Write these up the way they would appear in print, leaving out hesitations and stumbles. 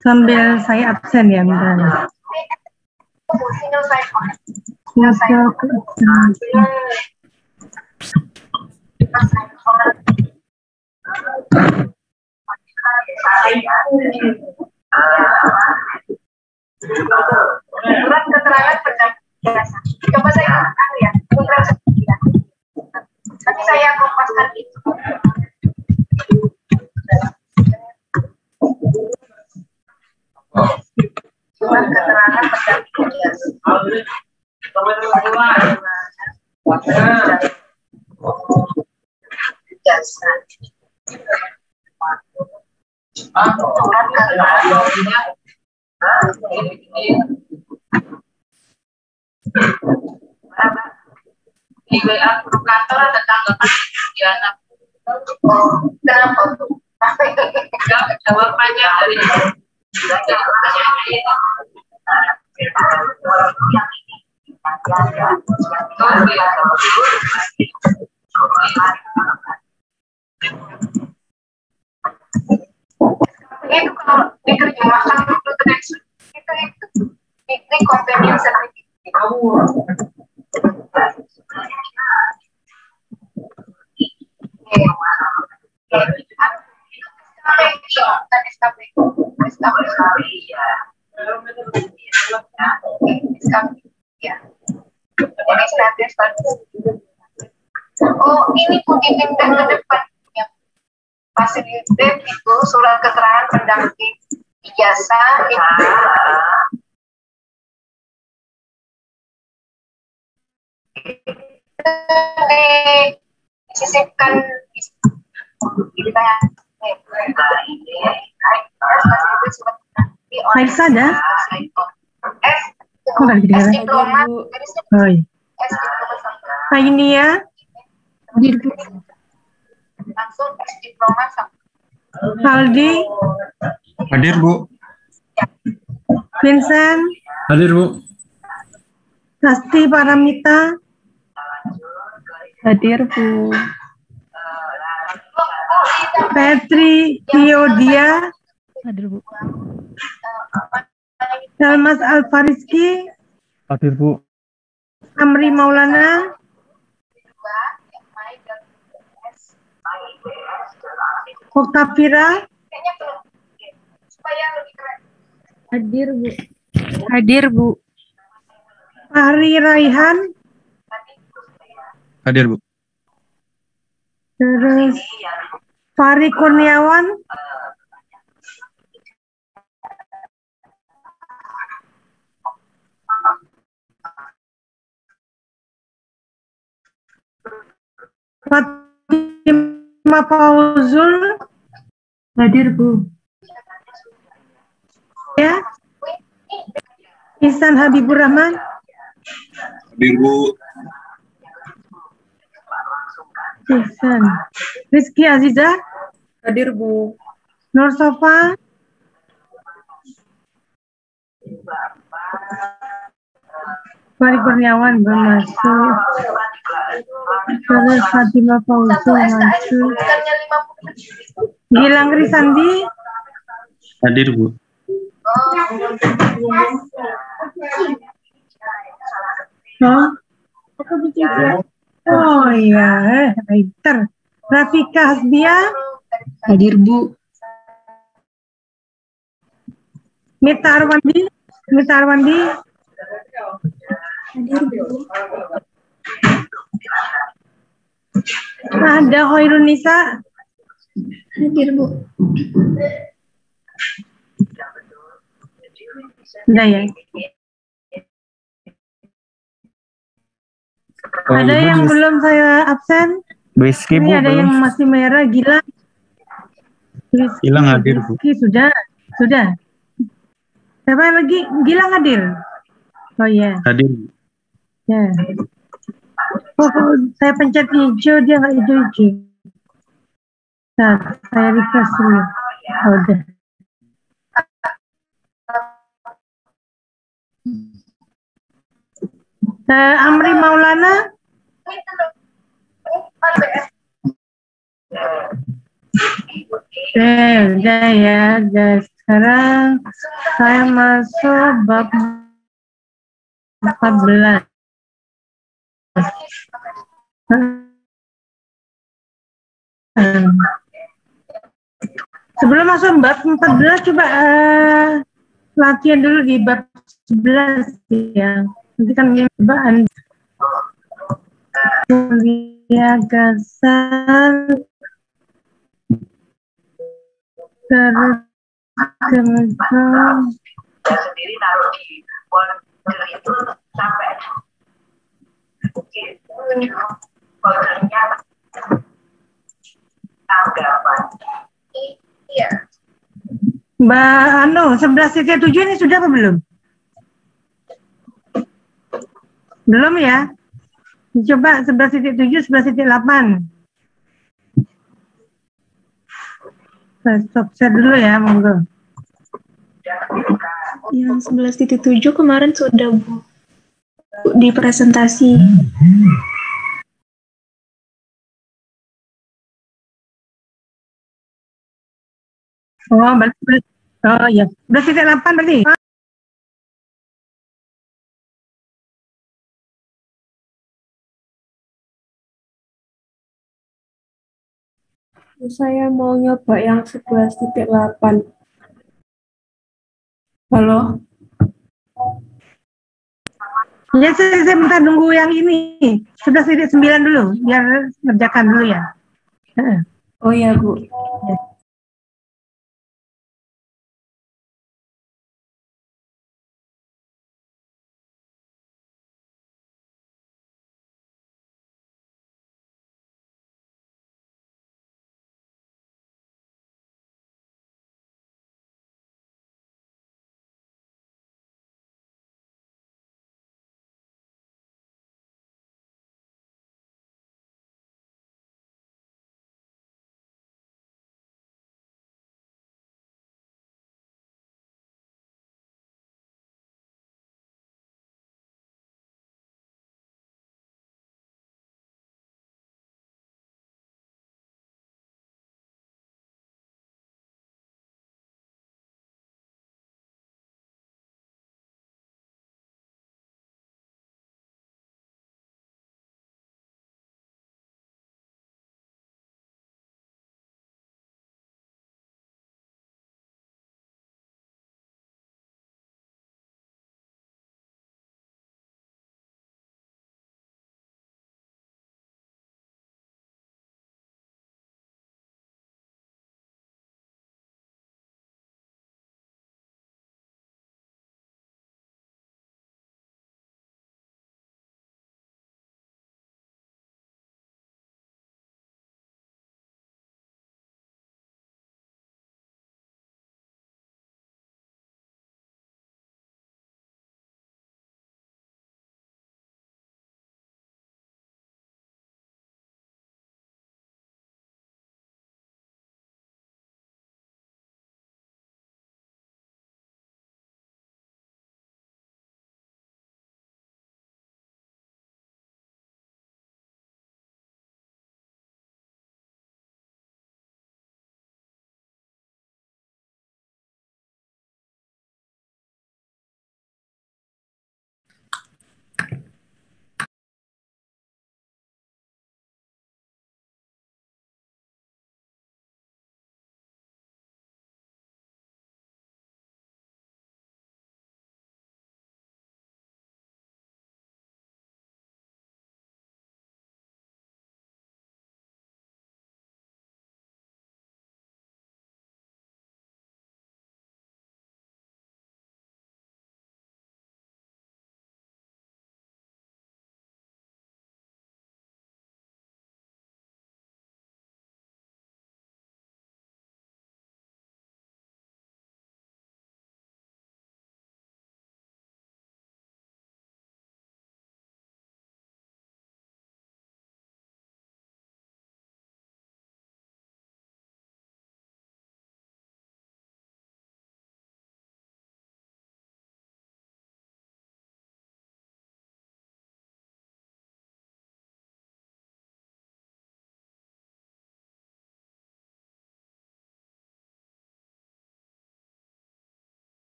Sambil saya absen ya, bentar. Surat keterangan penjelasan. Coba saya ya, nanti saya kompaskan itu. Surat keterangan penjelasan. Di WA grup kantor ada tanggapan ya. Oh, kenapa tuh? Jawabannya dari itu kalau diterjemahkan itu convenience certificate. Oh, ini pun dipindah ke depan. Fasilitas itu surat keterangan pendamping ijazah itu disisipkan Faisal ada? Kok nggak kedengaran? Diplomat. Ini ya? Langsung diplomat. Haldi? Hadir, Bu. Vincent? Hadir, Bu. Sasti Paramita? Hadir, Bu. Petri Theodia? Hadir, Bu. Salmas Alfariski? Hadir, Bu. Amri Maulana? Oktavira? Hadir, Bu. Hadir, Bu. Fahri Raihan? Hadir, Bu. Terus Fahri Kurniawan? Fatima Fauzul? Hadir, Bu. Ya. Ihsan Habibur Rahman? Hadir, Bu. Ihsan. Rizky Aziza? Hadir, Bu. Nur Sofa? Fahri Kurniawan belum masuk. Terus Fatima Fauzul masuk. Gilang Risandi? Hadir, Bu. Oh iya, Raiter. Rafika Hasbia? Hadir, Bu. Mita Arwandi? Hadir, Bu. Ada Khairun Nisa? Hadir, Bu. Udah ya. Ada yang belum saya absen? Rizky, Bu. Ini ada yang masih merah, Gilang. Gilang hadir, Bu. Rizky, sudah. Siapa lagi? Gilang hadir? Oh iya. Hadir. Ya. Oh, saya pencet hijau, dia nggak hijau-hijau. Nah, saya refresh dulu. Oh, udah. Amri Maulana? Udah ya, guys. Sekarang saya masuk bab 14. Sebelum masuk bab 14, coba latihan dulu di bab 11 ya. Nanti kan cobaan. Kuliah gasal terus kemudian sendiri naruh di folder itu sampai foldernya tanggapan. Iya. Mbak Anu, 11.7 ini sudah apa belum? Belum ya? Coba 11.7, 11.8. Saya stop share dulu ya, monggo. Yang 11.7 kemarin sudah Bu di presentasi. Oh, berarti, oh ya, 11.8 berarti. Saya mau nyoba yang 11.8. Halo? Ya, saya minta nunggu yang ini. 11.9 dulu, biar ngerjakan dulu ya. Oh ya, Bu.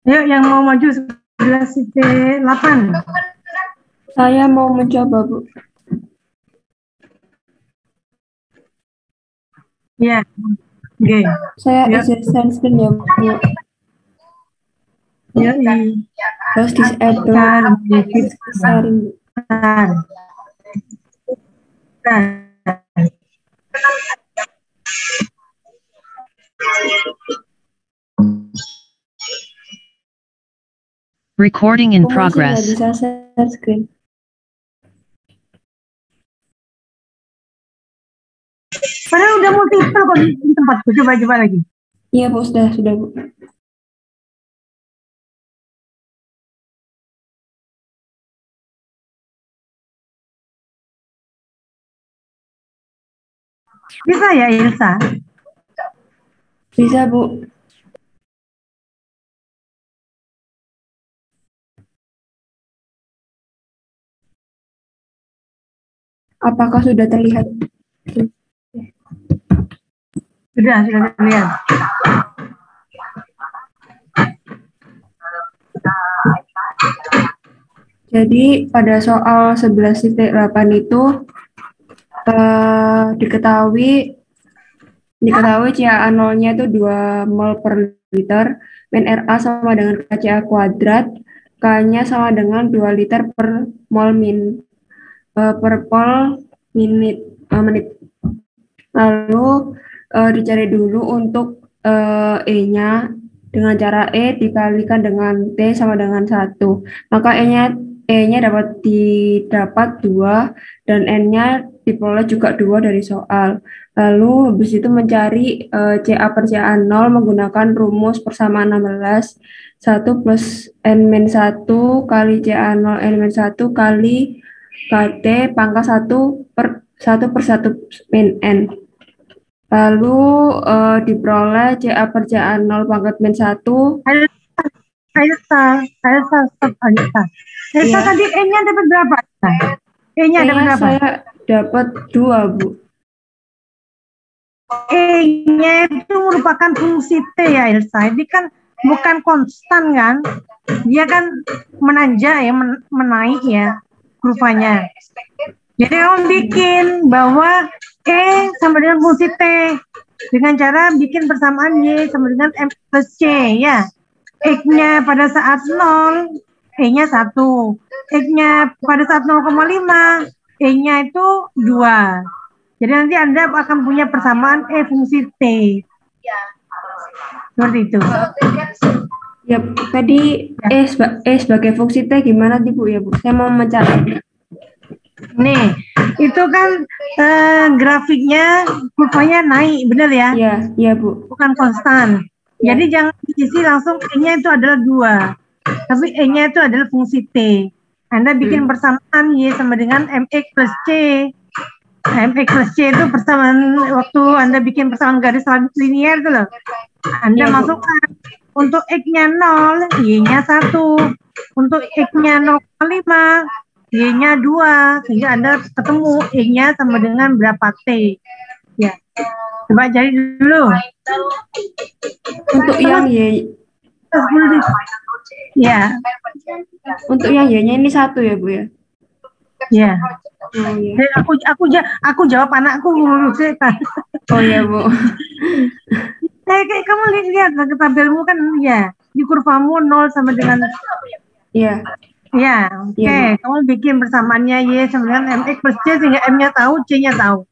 Ayo yang mau maju 11.8. Saya mau mencoba, Bu. Ya, oke. Saya Ya. izin share screen ya, Bu. Ya, Terus disable bentar, sharing, Bu. bentar. Recording in Aku masih nggak progress. bisa share screen. Padahal udah multiple kok di tempatku. Coba lagi. Iya, Bu, sudah, Bu. Bisa ya, Ilsa? Bisa, Bu. Apakah sudah terlihat? Sudah terlihat. Jadi pada soal 11.8 itu diketahui CA0-nya itu 2 mol per liter, NRA sama dengan KCA kuadrat, K-nya sama dengan 2 liter per mol menit. Lalu dicari dulu untuk E-nya dengan cara E dikalikan dengan T sama dengan 1. Maka E-nya didapat 2 dan N-nya diperoleh juga 2 dari soal. Lalu habis itu mencari CA per CA0 menggunakan rumus persamaan 16, 1 plus N-1 kali CA0 N-1 kali KT pangkat 1 per 1 min N. Lalu diperoleh CA per CA0 pangkat min 1. Ilsa, stop, Ilsa. Ilsa Ya. tadi E-nya dapat berapa? E-nya dapat berapa? Saya dapat 2, Bu. E-nya itu merupakan fungsi T ya, Ilsa. Ini kan bukan konstan kan? Dia kan menanjak ya, menaik ya kurvanya. Jadi kamu bikin bahwa E sama dengan fungsi T dengan cara bikin persamaan Y sama dengan M plus C ya. X-nya pada saat 0, E-nya 1. X-nya pada saat 0,5, E-nya itu 2. Jadi nanti Anda akan punya persamaan E fungsi T. Seperti itu. Ya, tadi E sebagai fungsi T gimana nih, Bu, ya, Bu? Saya mau mencari. Nih, itu kan grafiknya kurvanya naik, benar ya? Iya, Bu. Bukan konstan. Ya. Jadi jangan diisi langsung E-nya itu adalah 2. Tapi E-nya itu adalah fungsi T. Anda bikin persamaan Y sama dengan MX plus C. MX plus C itu persamaan waktu Anda bikin persamaan garis linear itu loh. Anda masukkan untuk X-nya 0, Y-nya 1. Untuk X-nya 0,5, Y-nya 2. Sehingga Anda ketemu Y-nya sama dengan berapa T. Ya. Coba cari dulu. Untuk yang Y. Ya. Untuk yang Y-nya ini 1 ya, Bu, ya? Ya. Oh, ya. Aku jawab anakku. Oh ya, Bu. Kayak kamu lihat ke tabelmu kan ya di kurvamu 0 sama dengan Iya. ya, oke. Kamu bikin persamaannya Y sama dengan MX plus C sehingga M-nya tahu, C-nya tahu.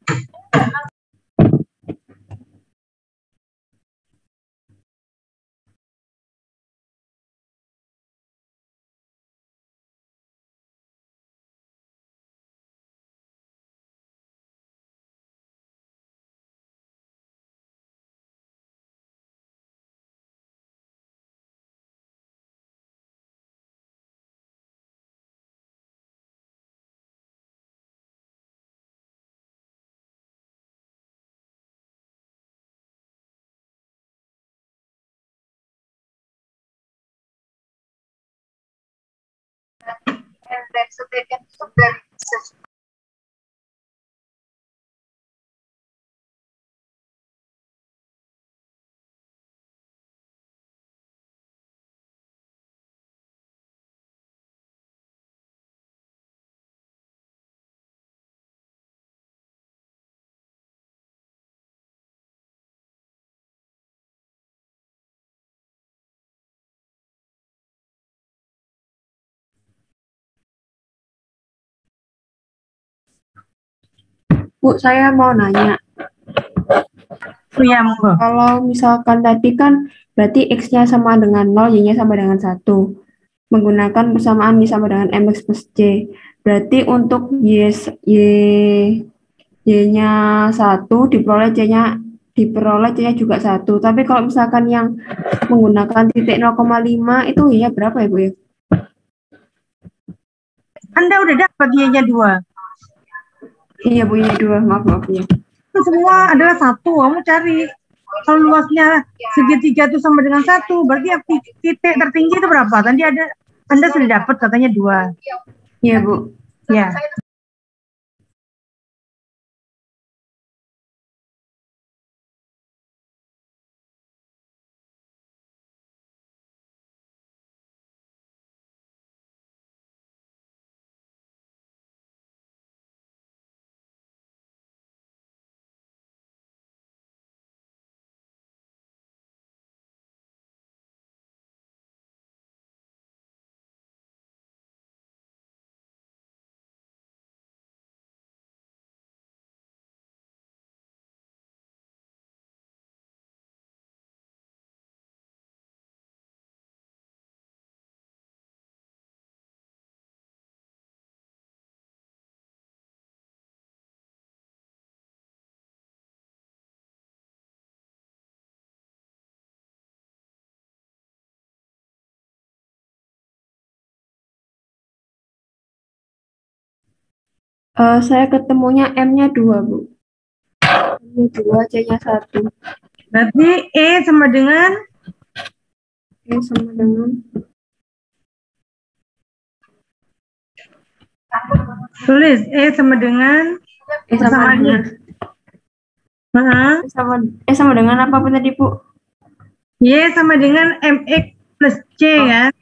And that's so they can so very Bu, saya mau nanya. Oh ya, monggo. Kalau misalkan tadi kan berarti X-nya sama dengan 0, Y-nya sama dengan 1. Menggunakan persamaan Y sama dengan MX plus C. Berarti untuk Y-nya 1 diperoleh C-nya juga 1. Tapi kalau misalkan yang menggunakan titik 0,5 itu Y-nya berapa ya, Bu ya? Anda udah dapat Y-nya 2. Iya, Bu, Y-nya 2. Maaf ya. Itu semua adalah 1. Kamu cari. Kalau luasnya segitiga itu sama dengan 1, berarti yang titik tertinggi itu berapa? Tadi Anda sudah dapat katanya 2. Iya, Bu. Ya. Saya ketemunya M-nya 2, Bu. M-nya 2, C-nya 1. Berarti E sama dengan E sama dengan tulis E sama dengan E sama dengan E sama dengan apa pun tadi, Bu? Y sama dengan MX plus C kan?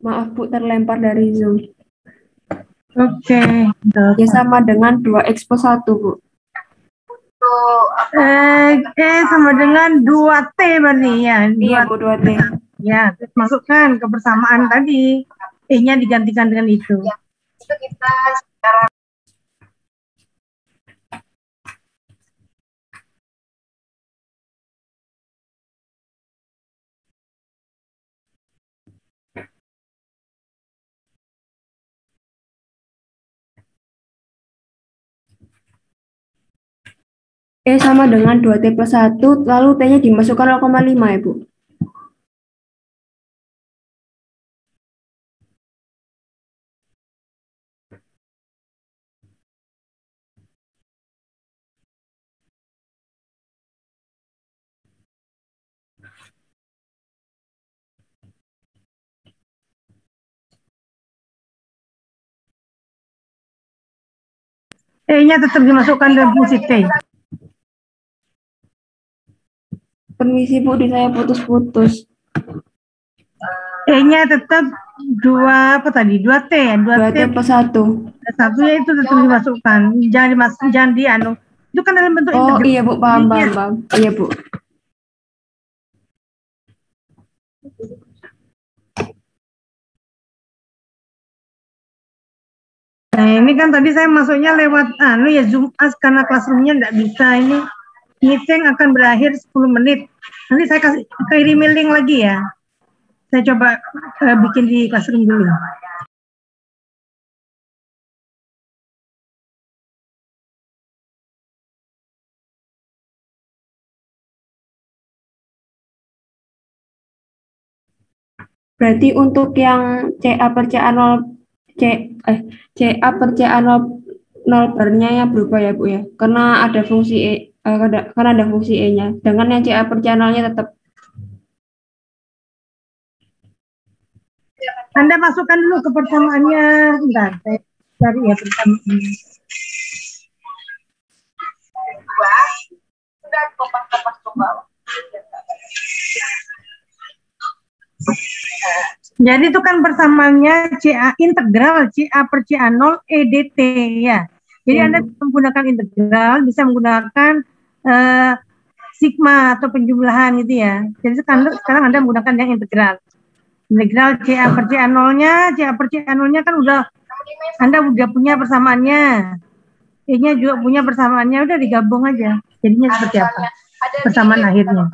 Maaf, Bu, terlempar dari Zoom. Oke. Y sama dengan 2X plus 1, Bu. E sama dengan 2T berarti ya. Iya, Bu, 2T. Ya, terus masukkan ke persamaan tadi. E-nya digantikan dengan itu. Ya, itu kita secara E sama dengan 2T plus 1, lalu T-nya dimasukkan 0,5 ya, Bu? E-nya tetap dimasukkan dalam fungsi T. Permisi, Bu, di saya putus-putus. E-nya tetap 2T ya? 2T plus 1. Satunya itu tetap dimasukkan. Jangan di anu. Itu kan dalam bentuk Oh, integral. iya, Bu, paham. Iya, Bu. Nah, ini kan tadi saya masuknya lewat Zoom as karena classroom-nya enggak bisa ini. Meeting akan berakhir 10 menit. Nanti saya kirim link lagi ya. Saya coba bikin di classroom dulu. Berarti untuk yang CA per CA per CA0 bar-nya yang berubah ya, Bu ya. Karena ada fungsi karena ada fungsi E-nya. Dengan yang CA per CA0-nya tetap. Anda masukkan dulu ke persamaannya. Bentar, saya cari ya persamaannya. sudah kopas-kopas ke bawah. Jadi itu kan persamaannya CA integral CA per CA0 EDT ya. Jadi Ya. Anda menggunakan integral, bisa menggunakan eh, sigma atau penjumlahan gitu ya. Jadi sekarang Anda menggunakan yang integral. Integral CA per CA0-nya, CA per CA0-nya kan Anda udah punya persamaannya. E-nya juga punya persamaannya, udah digabung aja. Jadinya seperti apa? Persamaan akhirnya.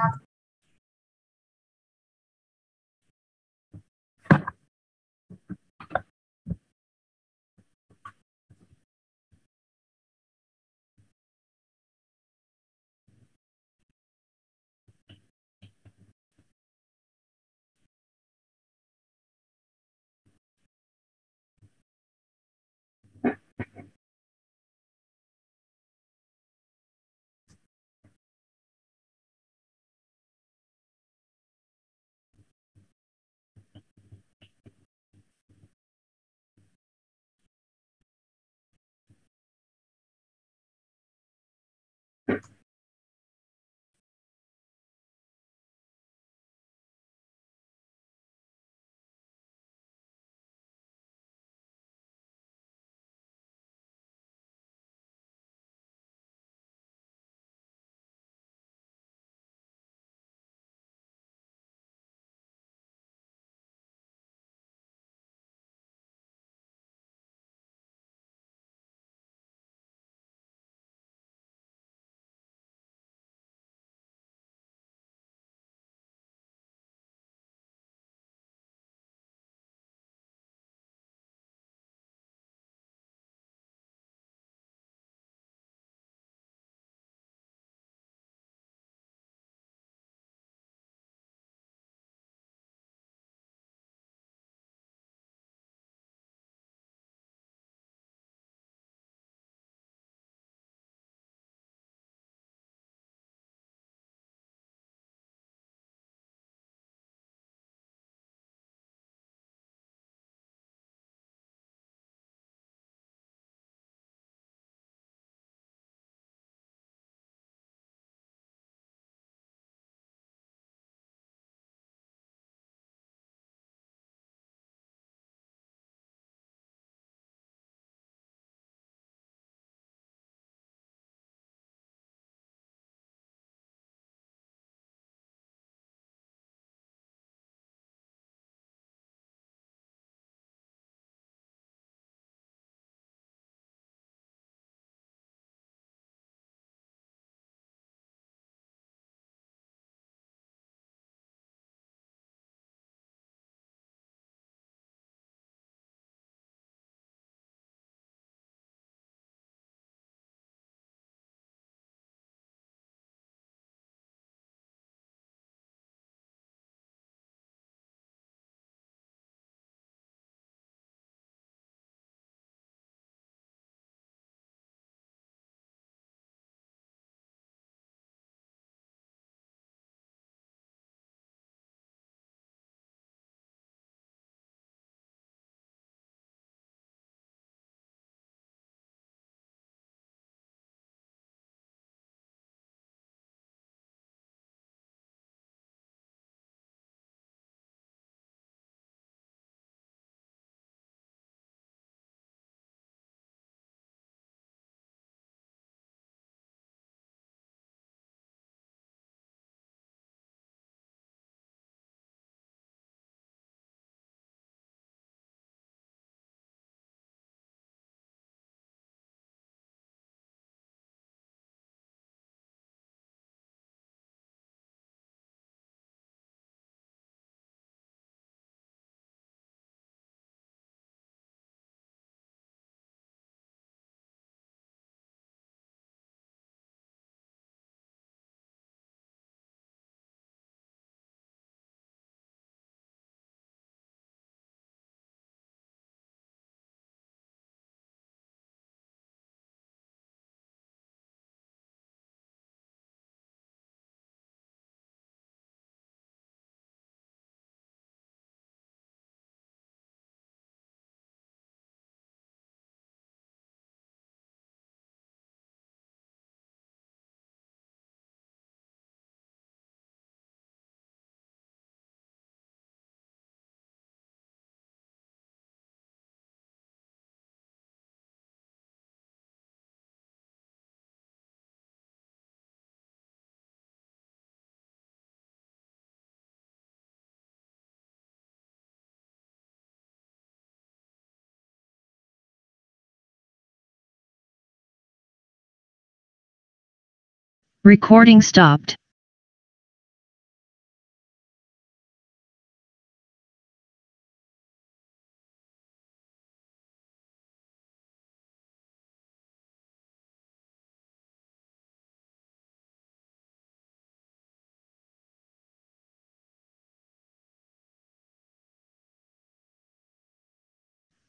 Recording stopped.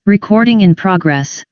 Recording in progress.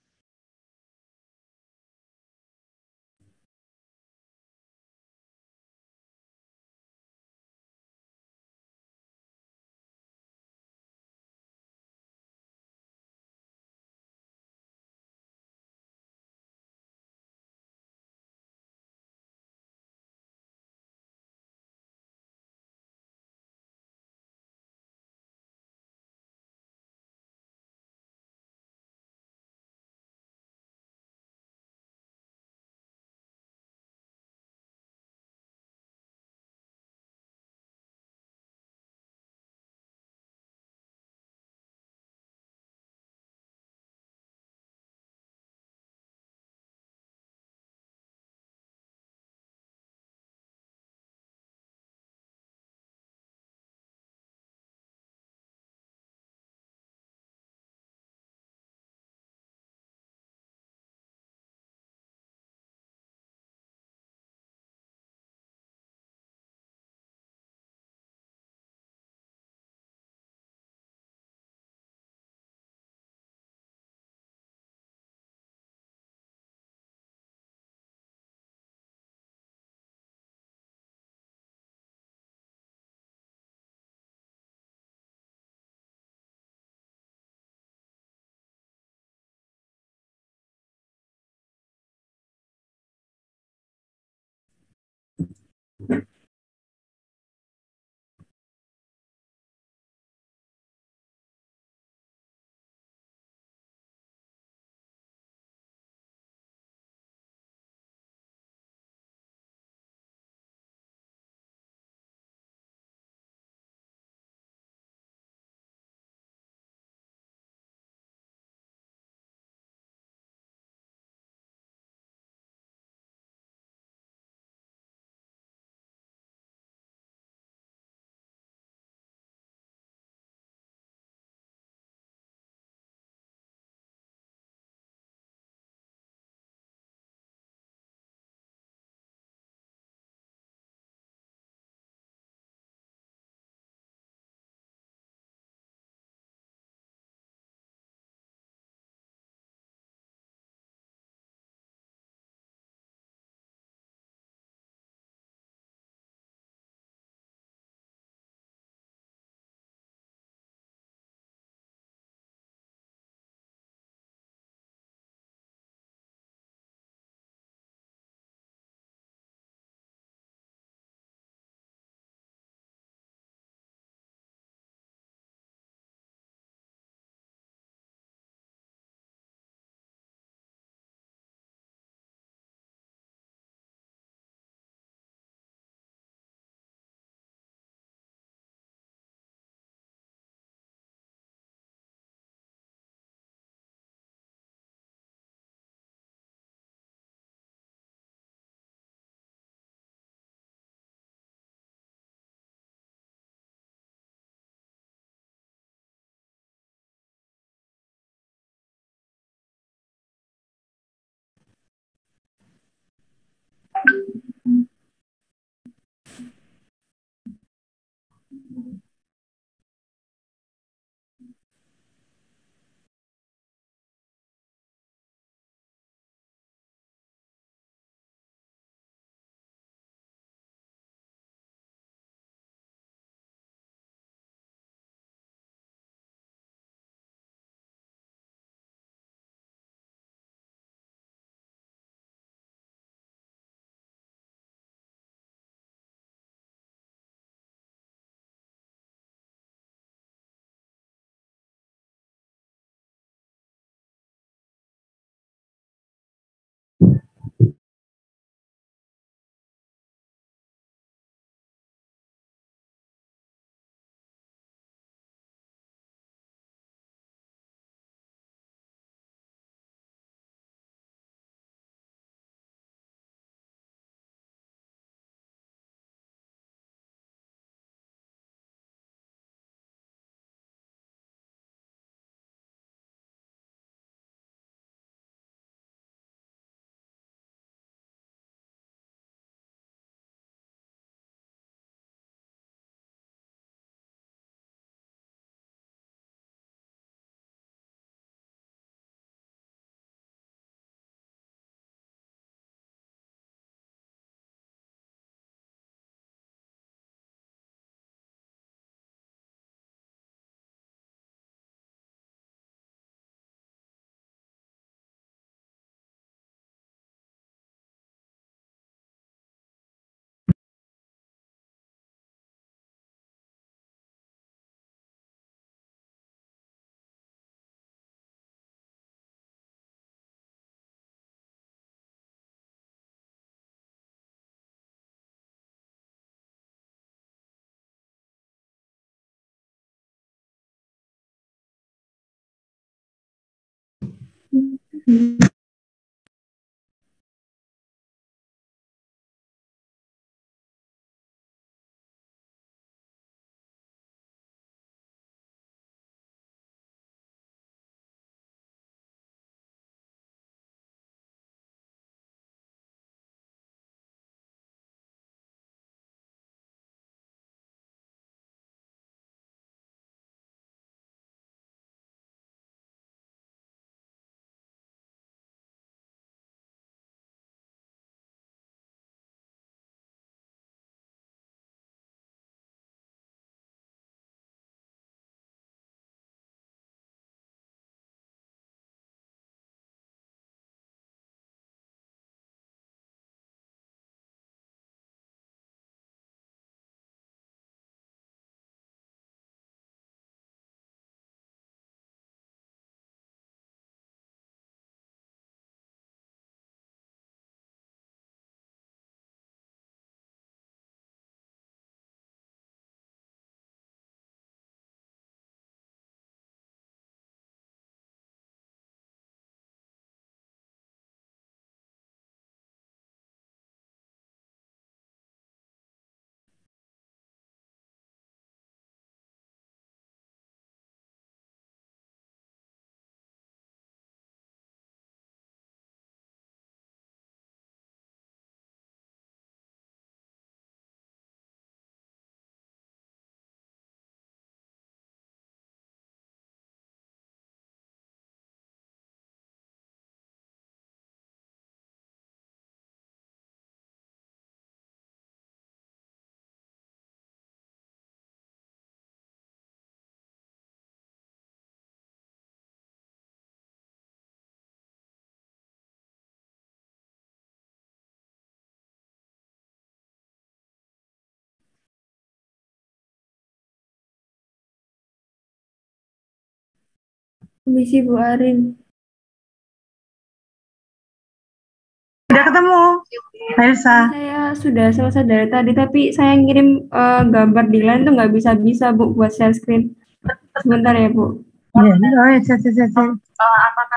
Misi Bu Arin. Udah ketemu, Elsa. Saya sudah selesai dari tadi, tapi saya ngirim gambar di line tuh nggak bisa-bisa Bu buat share screen. Sebentar ya Bu. Iya, oh ya,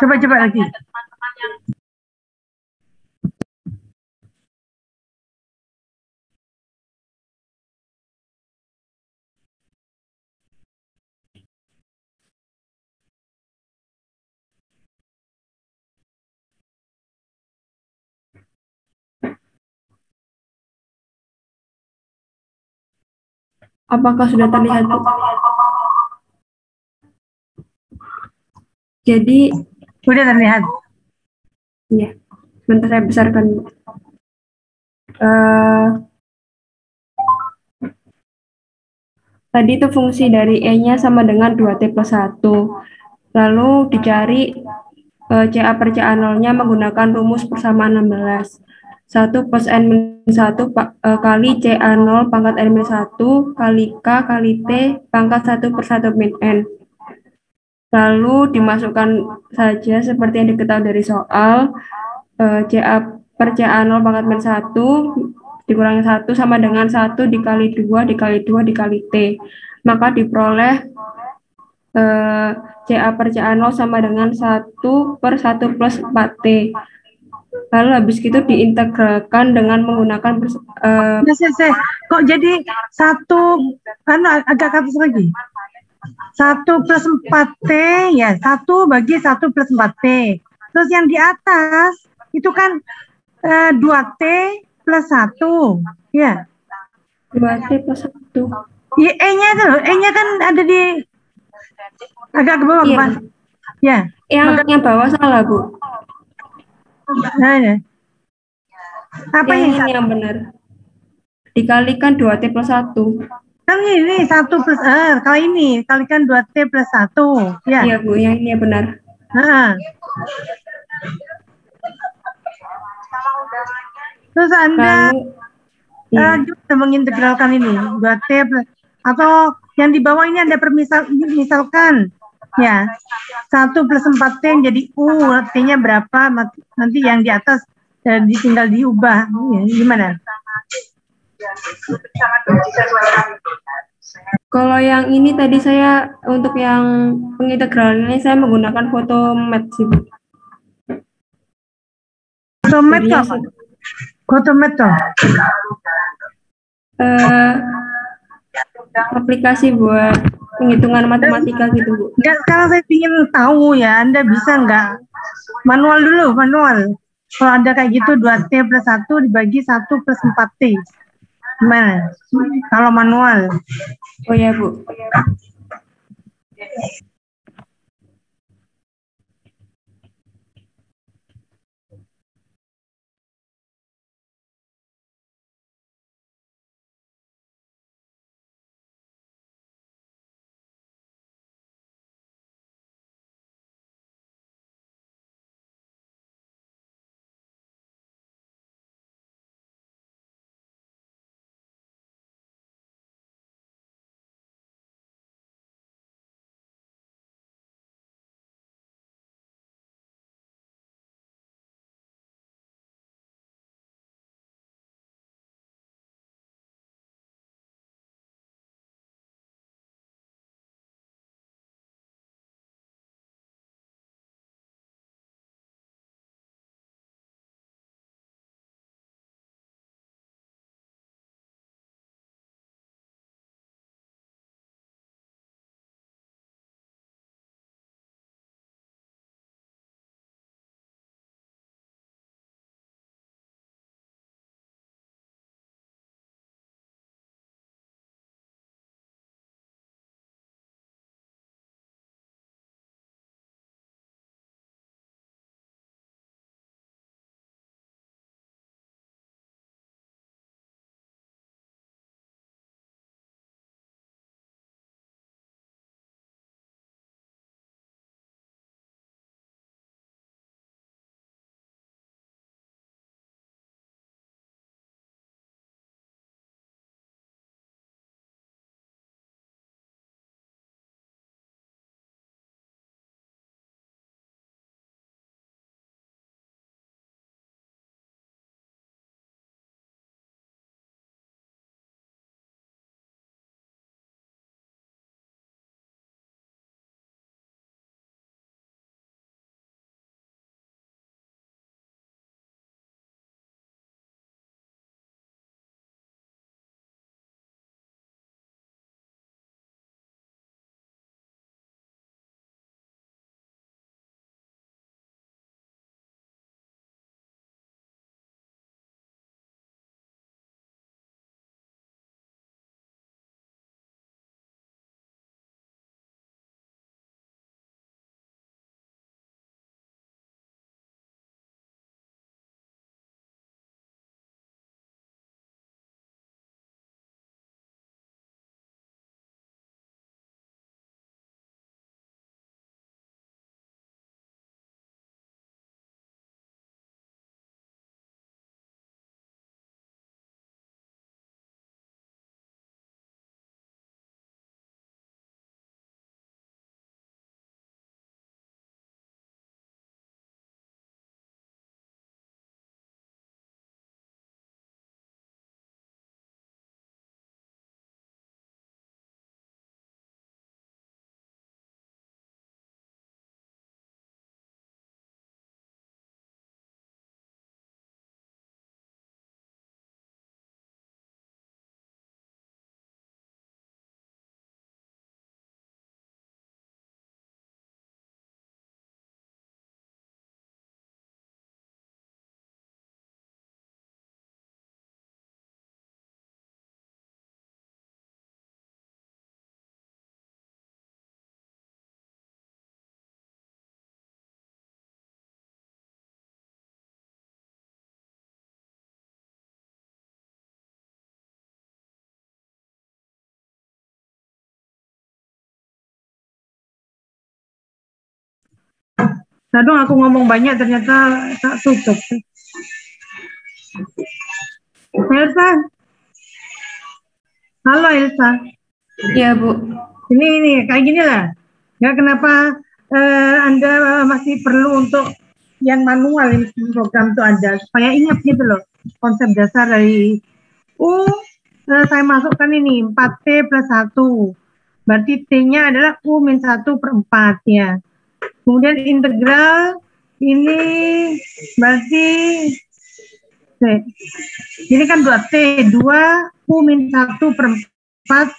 coba lagi. Teman-teman yang Apakah sudah terlihat Bu? Jadi, Sudah terlihat. ya, sebentar saya besarkan. Tadi itu fungsi dari E-nya sama dengan 2T plus 1. Lalu dicari CA per CA0-nya menggunakan rumus persamaan 16. 1 plus N-1 kali CA0 pangkat N-1 kali K kali T pangkat 1 per 1 min N. Lalu dimasukkan saja seperti yang diketahui dari soal, CA per CA0 pangkat min 1 dikurangi 1 sama dengan 1 dikali 2 dikali 2 dikali T. Maka diperoleh CA per CA0 sama dengan 1 per 1 plus 4T. Lalu habis itu diintegralkan dengan menggunakan Kok jadi satu, agak atas lagi. 1 plus 4T, ya 1 bagi 1 plus 4T. Terus yang di atas, itu kan 2T plus 1, ya. 2T plus 1. Ya, E-nya itu loh, E-nya kan ada di agak ke bawah, Iya. Pak. Ya. Yang bawah salah, Bu. Nah, ya. Apa ini yang benar? Dikalikan 2T plus 1. Kan ini 1 plus, kalau ini kalikan 2T plus 1. Ya. Iya, Bu, yang ini benar. Terus Anda gimana mengintegralkan ini 2T plus, atau yang di bawah ini Anda misalkan ya 1 plus 4T jadi U, T-nya berapa, nanti yang di atas tinggal diubah, ya, gimana? Kalau yang ini tadi saya untuk yang pengintegralan ini saya menggunakan foto mat sih, Bu. Gotometo. Jadinya Gotometo. aplikasi buat penghitungan matematika gitu, Bu. Enggak, sekarang saya ingin tahu ya, Anda bisa nggak manual dulu, manual. Kalau ada kayak gitu 2T plus 1 dibagi 1 plus 4T. Gimana? Kalau manual. Oh ya, Bu. Aduh, aku ngomong banyak ternyata tak tutup. Elsa. Halo Elsa. Iya, Bu. Ini kayak gini lah. Ya, kenapa Anda masih perlu untuk yang manual ini program itu ada supaya ingat gitu loh konsep dasar dari saya masukkan ini 4T plus 1. Berarti T-nya adalah U min 1/4 ya. Kemudian integral Ini berarti T. Ini kan 2T, 2 U min 1 per 4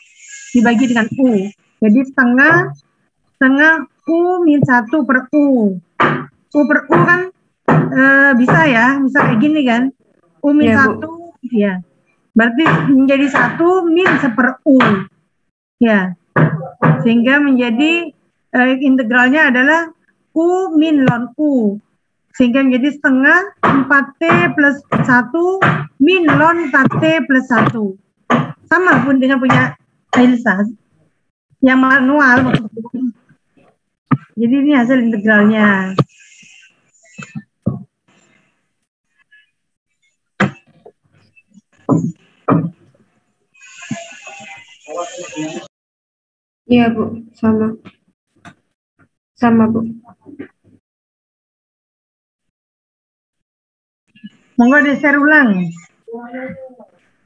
dibagi dengan U. Jadi setengah U min 1 per U. U per U kan bisa ya, bisa kayak gini kan. U min Iya, 1, ya. Berarti menjadi 1 min 1 U. Ya. Sehingga menjadi integralnya adalah U min ln U. Sehingga menjadi setengah 4T plus 1 min ln 4T plus 1. Sama pun dengan punya Ailsa. Yang manual. Jadi ini hasil integralnya. Iya, Bu. Sama. Sama, Bu. Monggo di-share ulang.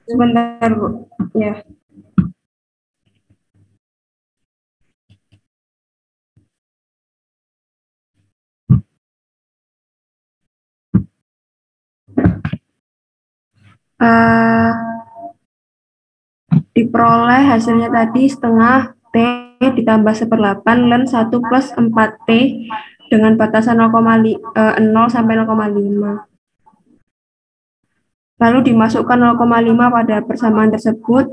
Sebentar, Bu. Ya. Diperoleh hasilnya tadi setengah T ditambah 1/8 ln 1 plus 4T dengan batasan 0 sampai 0,5. Lalu dimasukkan 0,5 pada persamaan tersebut,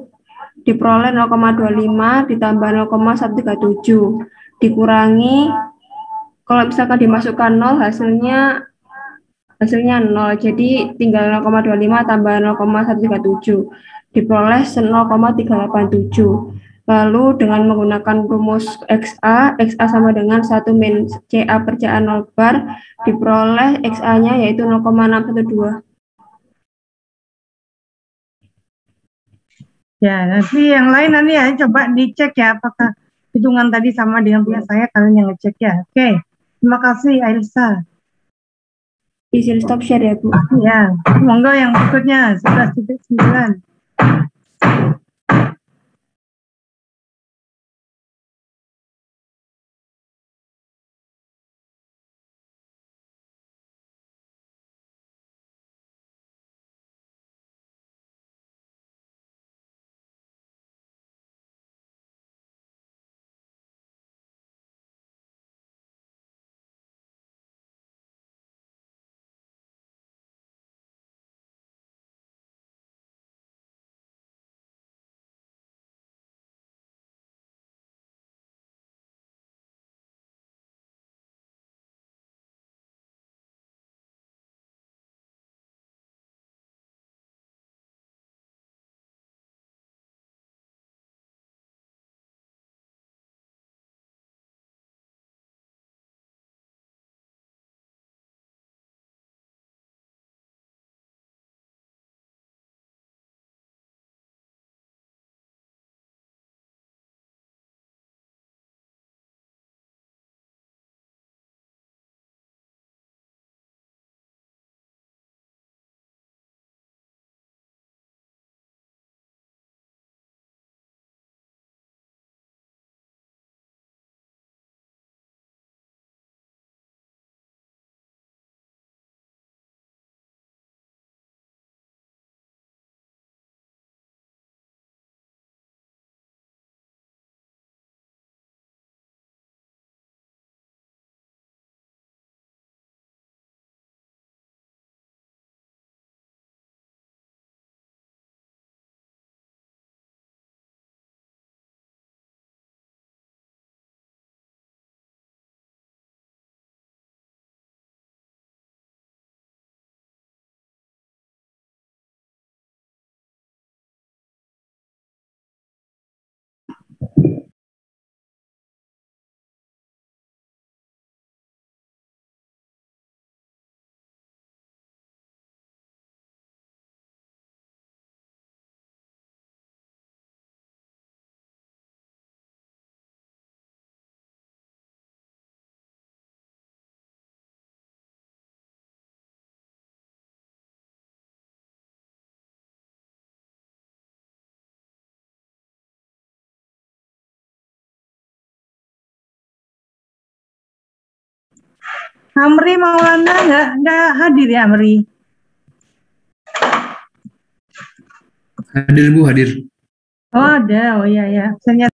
diperoleh 0,25 ditambah 0,137, dikurangi, kalau misalkan dimasukkan 0 hasilnya 0, jadi tinggal 0,25 tambah 0,137, diperoleh 0,387. Lalu dengan menggunakan rumus XA sama dengan 1 min CA per CA 0 bar, diperoleh XA-nya yaitu 0,612. Ya, nanti yang lain nanti ya coba dicek ya apakah hitungan tadi sama dengan punya saya, kalian yang ngecek ya. Oke, terima kasih Ailsa. Izin stop share ya, Bu. Ya, monggo yang berikutnya 11.9. Amri Maulana nggak hadir ya Amri? Hadir Bu, hadir. Oh ada, oh iya ya. Ternyata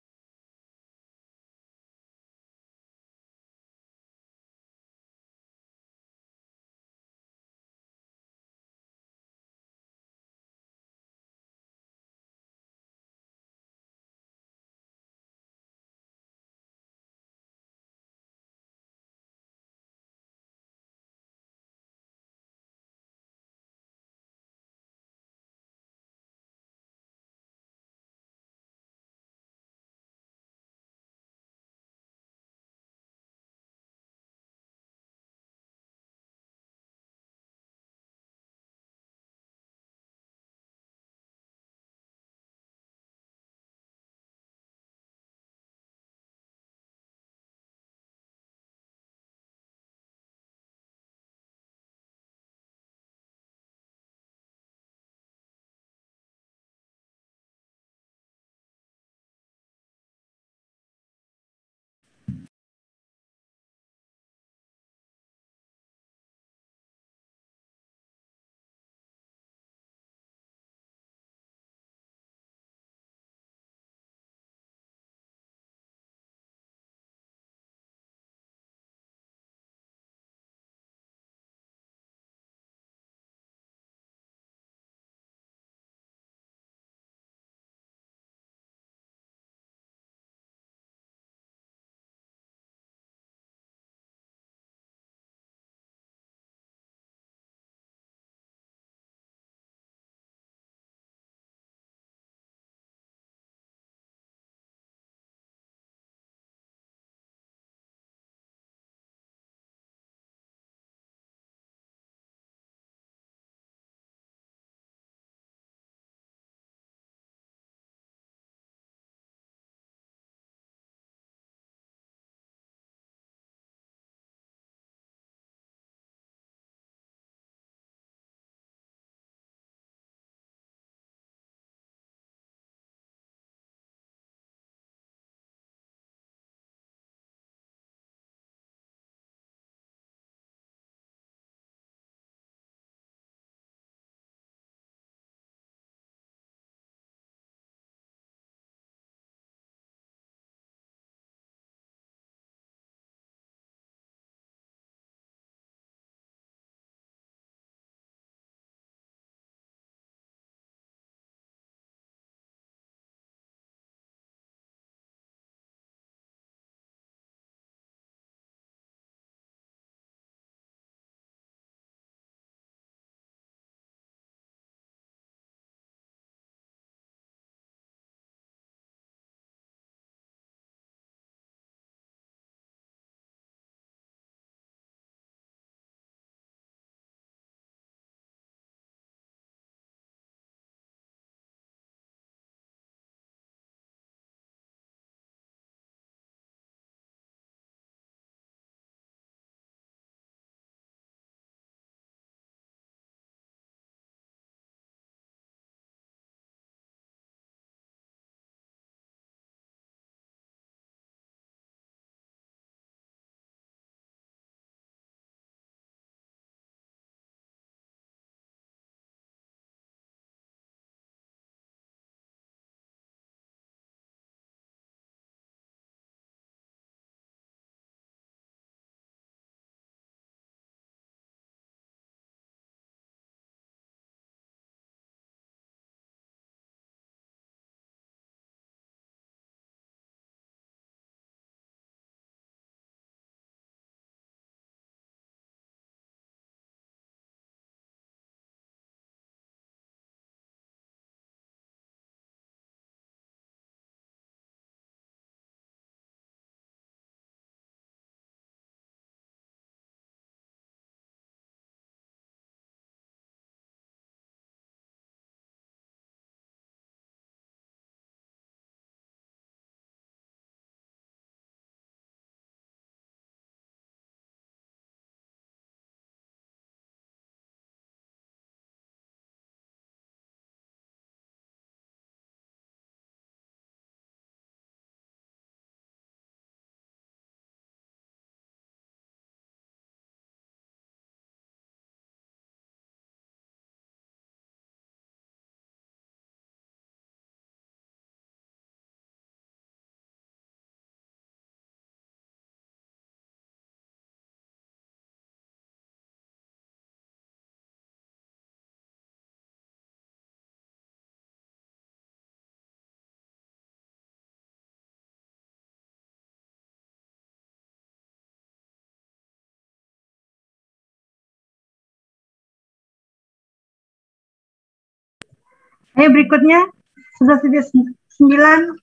Ayo berikutnya, sudah 9.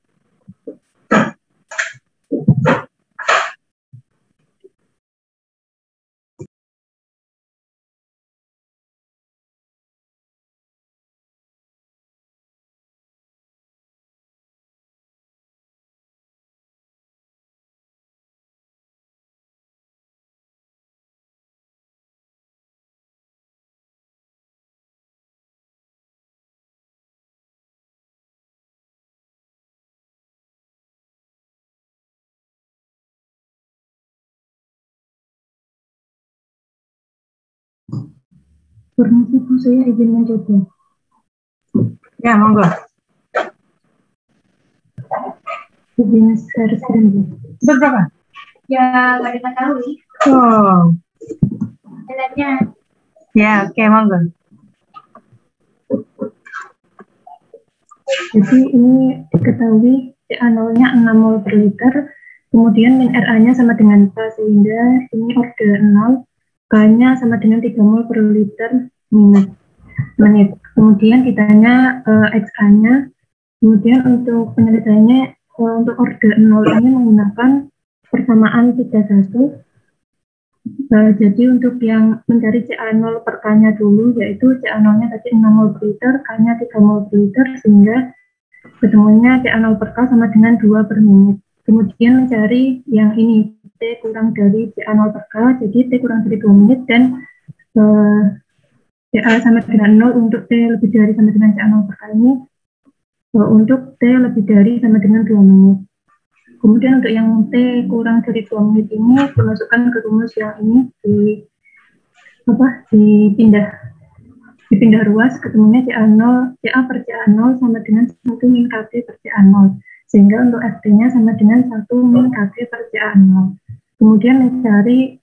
Permisi Bu, saya izin mencoba. Ya, monggo. Izin share screen Bu. Berapa? Ya, nggak diketahui. Oh, Lihatnya. ya, oke, monggo. Jadi ini diketahui CA0-nya 6 mol per liter, kemudian min RA-nya sama dengan K, sehingga ini order 0, K-nya sama dengan 3 mol per liter menit. Kemudian ditanya XA-nya, kemudian untuk penyelesaiannya untuk order 0 ini menggunakan persamaan 31. Jadi untuk yang mencari CA0 per K-nya dulu, yaitu CA0-nya tadi 6 mol per liter, K-nya 3 mol per liter, sehingga ketemunya CA0 per K sama dengan 2 per menit. Kemudian mencari yang ini, T kurang dari CA0 per K, jadi T kurang dari 2 menit, dan CA sama dengan 0 untuk T lebih dari sama dengan CA0 per K ini, untuk T lebih dari sama dengan 2 menit. Kemudian untuk yang T kurang dari 2 menit ini, dimasukkan ke rumus yang ini, dipindah ruas, ketemunya CA per CA0 sama dengan 1 min KT per CA0. Sehingga untuk FT-nya sama dengan 1 min KT per CA0. Kemudian mencari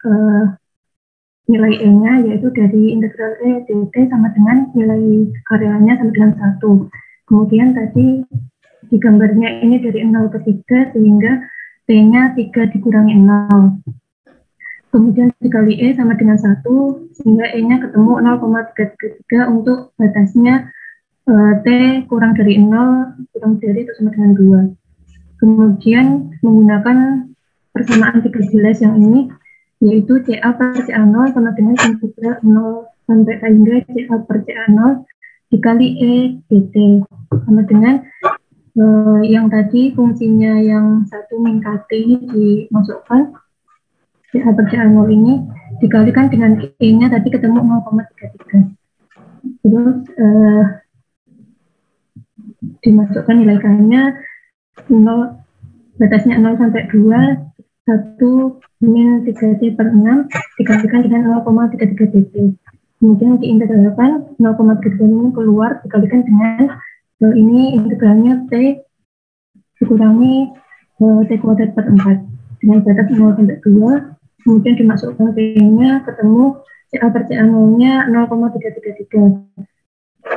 nilai E-nya, yaitu dari integral E dt sama dengan nilai arealnya sama dengan 1. Kemudian tadi di gambarnya ini dari 0 ke 3, sehingga T-nya 3 dikurangi 0. Kemudian dikali E sama dengan 1, sehingga E-nya ketemu 0,333 untuk batasnya T kurang dari 0, kurang dari itu sama dengan 2. Kemudian menggunakan persamaan 13 yang ini, yaitu CA per CA0 sama dengan integral 0 sampai hingga CA per CA0 dikali E dt sama dengan yang tadi fungsinya yang 1 min KT ini dimasukkan, CA per CA0 ini dikalikan dengan E-nya tadi ketemu 0,33. Terus dimasukkan nilai K-nya 0, batasnya 0 sampai 2, 1 min 3T per 6 dikalikan dengan 0,33 dt. Kemudian diintegralkan 0,33 ini keluar dikalikan dengan ini integralnya T dikurangi T kuadrat per 4 dengan batas 0 sampai 2. Kemudian dimasukkan T-nya, ketemu CA per CA0-nya 0,333.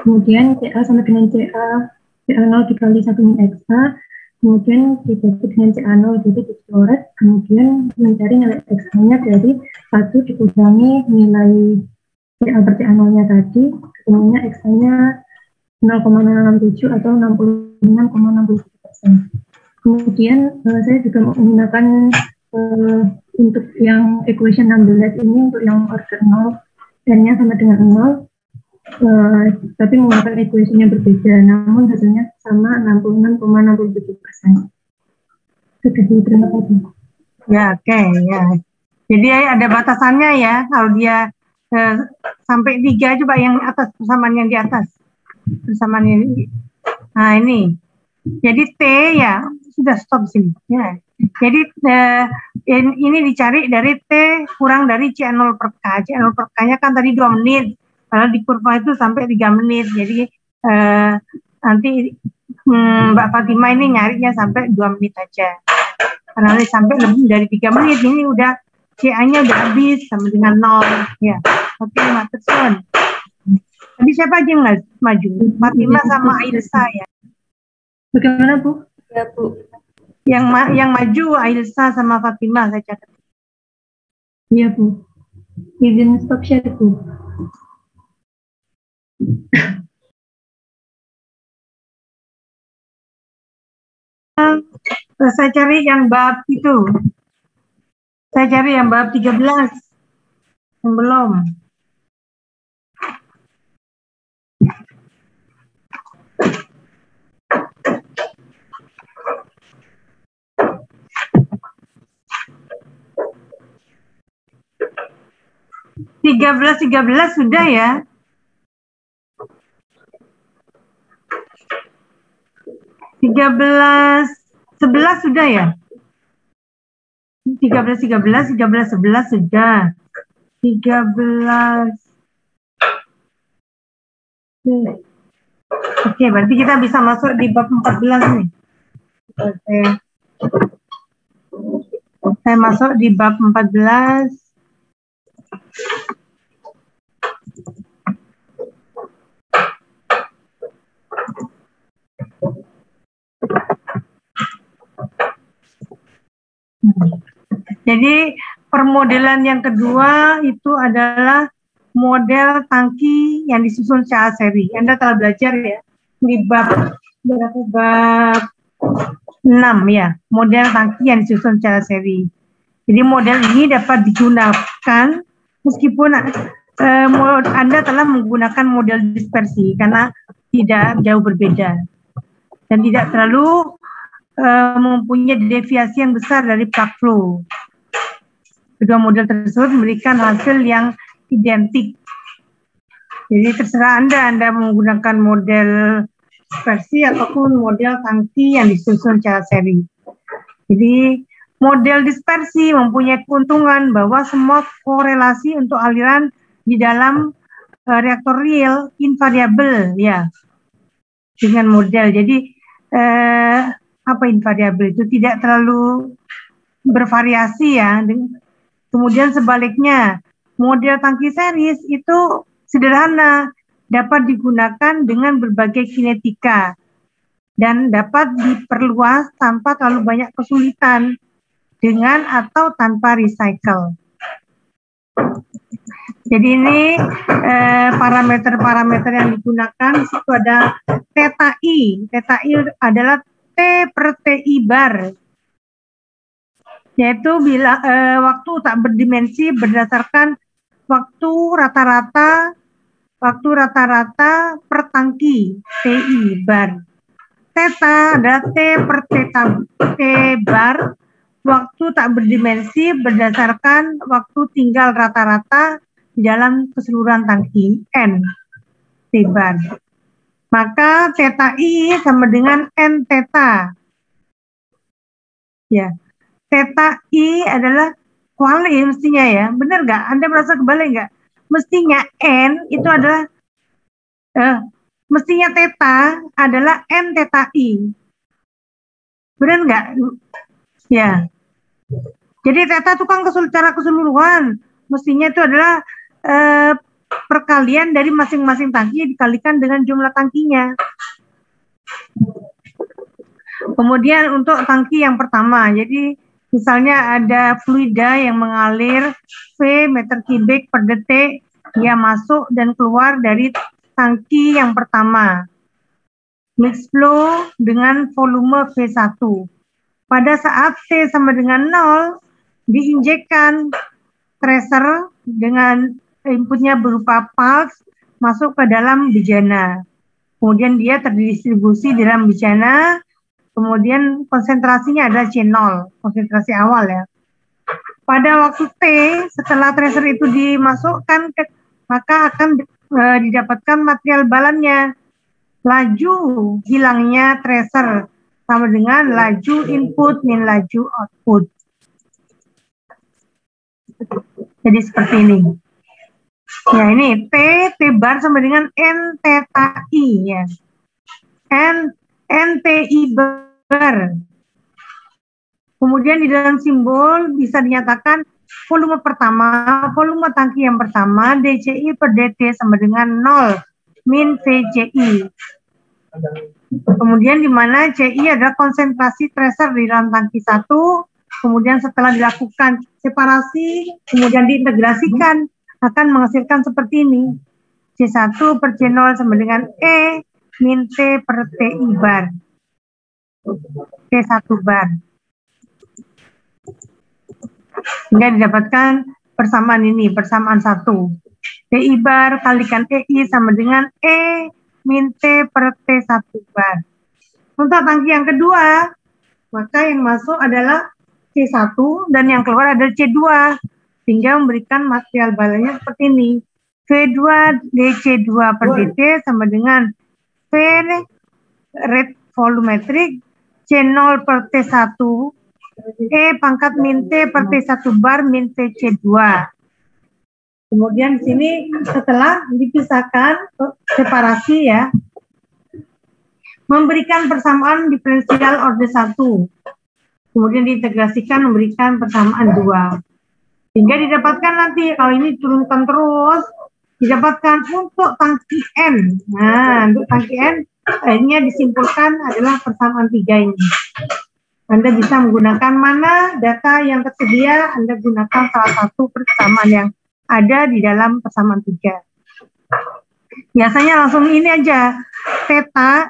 Kemudian CA sama dengan CA0 dikali 1 min XA, kemudian dibagi dengan CA0, jadi dicoret, kemudian mencari nilai XA-nya dari 1 dikurangi nilai CA per CA0-nya tadi, ketemunya XA-nya 0,67 atau 66,67%. Kemudian saya juga menggunakan untuk yang equation 16 ini, untuk yang order 0, N-nya sama dengan 0, tapi menggunakan equation yang berbeda, namun hasilnya sama 66,67%. Segitu, terima kasih. Ya, oke, ya. Jadi ada batasannya ya, kalau dia sampai 3, coba yang atas, persamaan yang di atas. Persamaan ini. Nah, ini. Jadi T ya, sudah stop sini. Ya. Jadi ini dicari dari T kurang dari CA0 per K. CA0 per K-nya kan tadi 2 menit. Padahal di kurva itu sampai 3 menit. Jadi nanti Mbak Fatima ini nyarinya sampai 2 menit aja. Karena sampai lebih dari 3 menit, ini udah CA-nya udah habis sama dengan 0. Ya, oke, Materson. Tadi siapa aja yang maju? Fatima sama Ailsa ya. Bagaimana Bu? Ya Bu. Yang maju Ailsa sama Fatima, saya catat. Iya Bu. Izin stop share Bu. Saya cari yang bab itu. Saya cari yang bab 13. Yang belum. Tiga belas sudah ya. 11 sudah ya. 13 11 sudah. 13. Oke, berarti kita bisa masuk di bab 14 nih. Oke. Saya masuk di bab 14. Jadi permodelan yang kedua itu adalah model tangki yang disusun secara seri. Anda telah belajar ya di bab 6 ya, model tangki yang disusun secara seri. Jadi model ini dapat digunakan meskipun Anda telah menggunakan model dispersi karena tidak jauh berbeda dan tidak terlalu mempunyai deviasi yang besar dari plug flow. Kedua model tersebut memberikan hasil yang identik. Jadi terserah Anda menggunakan model dispersi ataupun model tangki yang disusun secara seri. Jadi model dispersi mempunyai keuntungan bahwa semua korelasi untuk aliran di dalam reaktor real invariabel ya dengan model. Jadi apa invariabel itu tidak terlalu bervariasi ya. Kemudian sebaliknya, model tangki series itu sederhana, dapat digunakan dengan berbagai kinetika dan dapat diperluas tanpa terlalu banyak kesulitan dengan atau tanpa recycle. Jadi ini parameter-parameter yang digunakan. Di situ ada theta I. Theta I adalah T per TI bar. Yaitu bila waktu tak berdimensi berdasarkan waktu rata-rata per tangki TI bar. Theta adalah T per theta T bar, waktu tak berdimensi berdasarkan waktu tinggal rata-rata di dalam keseluruhan tangki N T bar. Maka theta I sama dengan N theta. Ya. Theta I adalah kuali mestinya ya, benar nggak? Anda merasa kebalik nggak? Mestinya N itu adalah, mestinya theta adalah N theta I. Benar nggak? Ya. Jadi theta itu kan secara keseluruhan, mestinya itu adalah perkalian dari masing-masing tangki dikalikan dengan jumlah tangkinya. Kemudian untuk tangki yang pertama, jadi misalnya ada fluida yang mengalir V meter kubik per detik, dia masuk dan keluar dari tangki yang pertama. Mixed flow dengan volume V1. Pada saat T sama dengan 0, diinjekkan tracer dengan inputnya berupa pulse masuk ke dalam bejana. Kemudian dia terdistribusi di dalam bejana. Kemudian konsentrasinya adalah C0, konsentrasi awal ya. Pada waktu T, setelah tracer itu dimasukkan, maka akan didapatkan material balannya. Laju hilangnya tracer sama dengan laju input min laju output. Jadi seperti ini. Ya ini T bar sama dengan N theta I ya. NTI bar. Kemudian di dalam simbol bisa dinyatakan volume pertama, volume tangki yang pertama, DCI per DT sama dengan 0, min VCI. Kemudian di mana CI adalah konsentrasi tracer di dalam tangki 1, kemudian setelah dilakukan separasi, kemudian diintegrasikan, akan menghasilkan seperti ini. C1 per C0 sama dengan E min T per TI bar. T1 bar. Sehingga didapatkan persamaan ini, persamaan 1. TI bar kalikan EI sama dengan E min T per T1 bar. Untuk tangki yang kedua, maka yang masuk adalah C1 dan yang keluar adalah C2. Sehingga memberikan material balannya seperti ini. V2 DC2 per dt sama dengan V rate volumetric C0 per T1 E pangkat min T per T1 bar min TC2. Kemudian di sini setelah dipisahkan separasi ya, memberikan persamaan diferensial orde 1. Kemudian diintegrasikan memberikan persamaan 2. Sehingga didapatkan nanti kalau ini turunkan terus didapatkan untuk tangki N. Nah, untuk tangki N akhirnya disimpulkan adalah persamaan 3 ini. Anda bisa menggunakan mana data yang tersedia, Anda gunakan salah satu persamaan yang ada di dalam persamaan 3. Biasanya langsung ini aja, theta,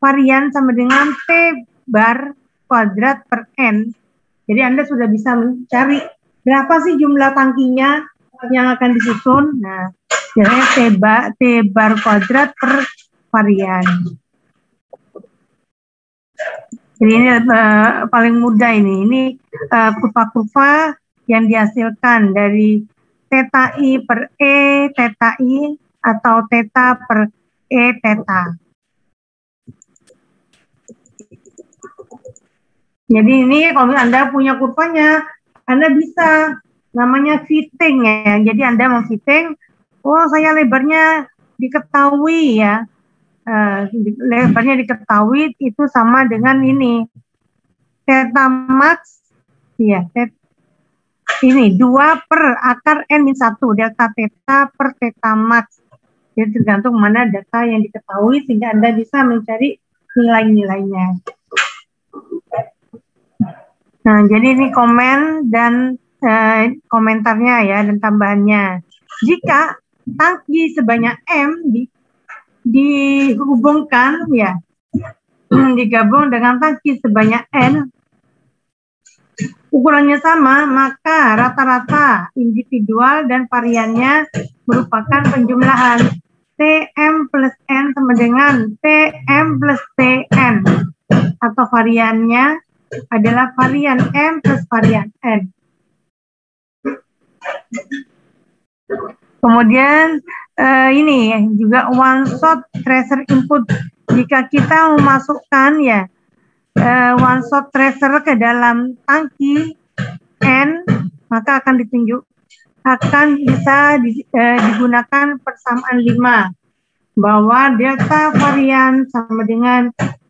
varian sama dengan T bar kuadrat per N. Jadi Anda sudah bisa mencari berapa sih jumlah tangkinya yang akan disusun. Nah, biasanya T bar kuadrat per varian. Jadi ini paling mudah ini. Ini kurva-kurva yang dihasilkan dari theta I per E theta I atau theta per E theta. Jadi ini kalau Anda punya kurvanya, Anda bisa namanya fitting ya. Jadi Anda mau fitting, oh saya lebarnya diketahui ya. Lebarnya diketahui itu sama dengan ini theta max ya, ini 2 per akar N-1 delta theta per theta max. Jadi tergantung mana data yang diketahui sehingga Anda bisa mencari nilai-nilainya. Nah, jadi ini komen dan komentarnya ya dan tambahannya. Jika tangki sebanyak M dihubungkan ya, digabung dengan tangki sebanyak N, ukurannya sama, maka rata-rata individual dan variannya merupakan penjumlahan Tm plus N sama dengan Tm plus Tn, atau variannya adalah varian M plus varian N. Kemudian ini juga one shot tracer input. Jika kita memasukkan ya one shot tracer ke dalam tangki N, maka akan bisa digunakan persamaan 5 bahwa delta varian sama dengan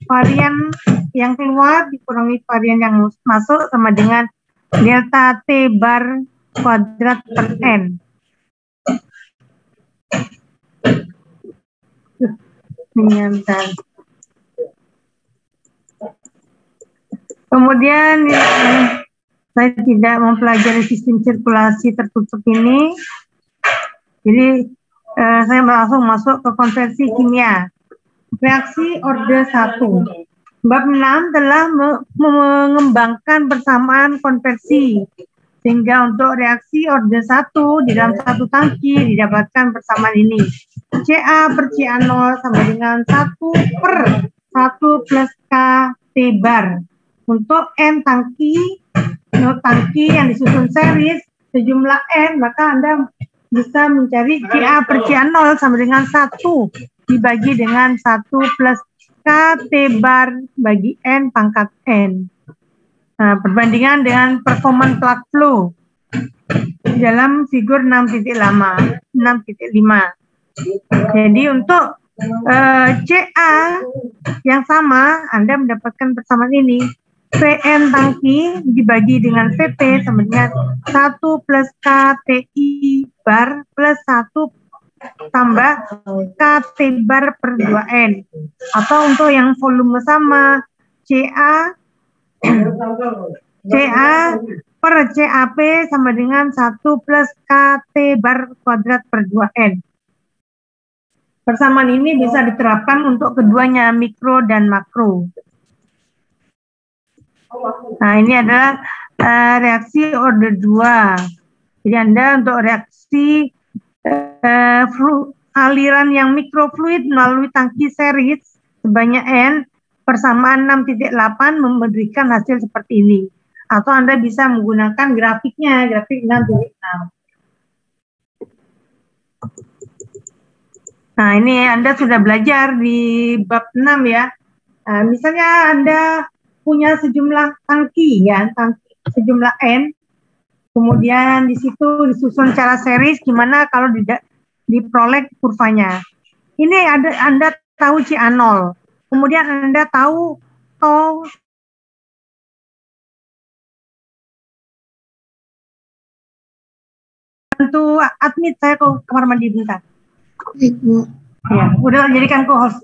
varian yang keluar dikurangi varian yang masuk sama dengan delta T bar kuadrat per N. Kemudian saya tidak mempelajari sistem sirkulasi tertutup ini, jadi saya langsung masuk ke konversi kimia. Reaksi orde 1. Bab 6 telah mengembangkan persamaan konversi. Sehingga untuk reaksi orde 1 di dalam satu tangki didapatkan persamaan ini. Ca per Ca0 sama dengan 1 per 1 plus K T bar. Untuk N tangki yang disusun series sejumlah N, maka Anda bisa mencari Ca per Ca0 sama dengan 1 dibagi dengan 1 plus K T bar bagi N pangkat N. Nah, perbandingan dengan performance plug flow dalam figur 6.5. Jadi untuk Ca yang sama, Anda mendapatkan persamaan ini. Vn tangki dibagi dengan Vp sama dengan 1 plus KTI bar plus 1 tambah KT bar per 2N. Atau untuk yang volume sama, Ca per CAP sama dengan 1 plus KT bar kuadrat per 2N. Persamaan ini bisa diterapkan untuk keduanya mikro dan makro. Nah, ini adalah reaksi order 2. Jadi Anda untuk reaksi aliran yang mikrofluid melalui tangki series sebanyak N persamaan 6.8 memberikan hasil seperti ini. Atau Anda bisa menggunakan grafiknya, grafik 6.6. Nah, ini Anda sudah belajar di bab 6 ya. Misalnya Anda punya sejumlah tangki ya, sejumlah N. Kemudian di situ disusun secara series, gimana kalau diprolek kurvanya. Ini Anda tahu CA0. Kemudian Anda tahu tau bantu admit saya ke kamar mandi bentar. Baik, Bu. Ya, udah jadikan co-host.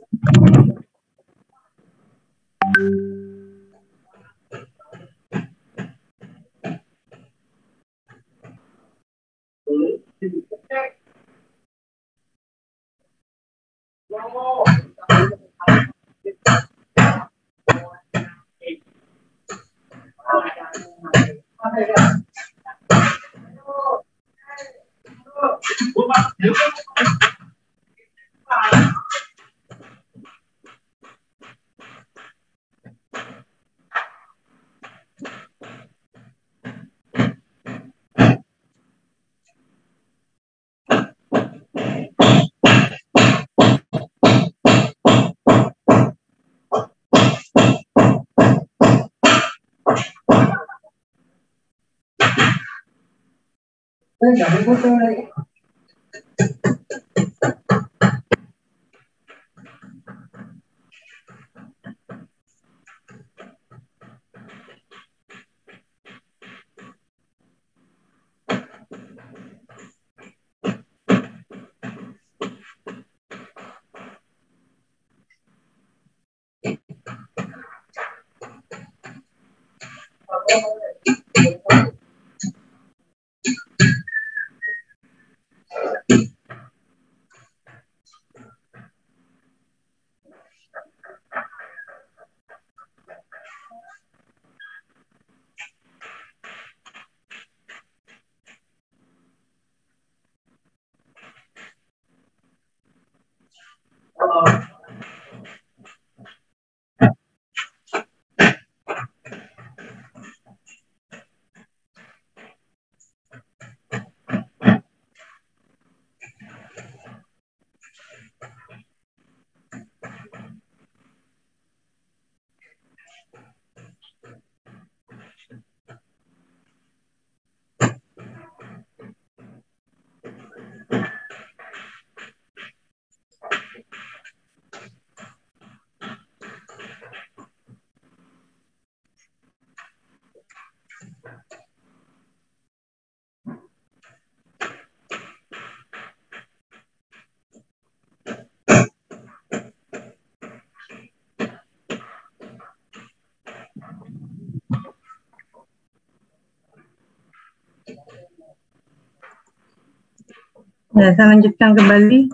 Ya, saya lanjutkan kembali.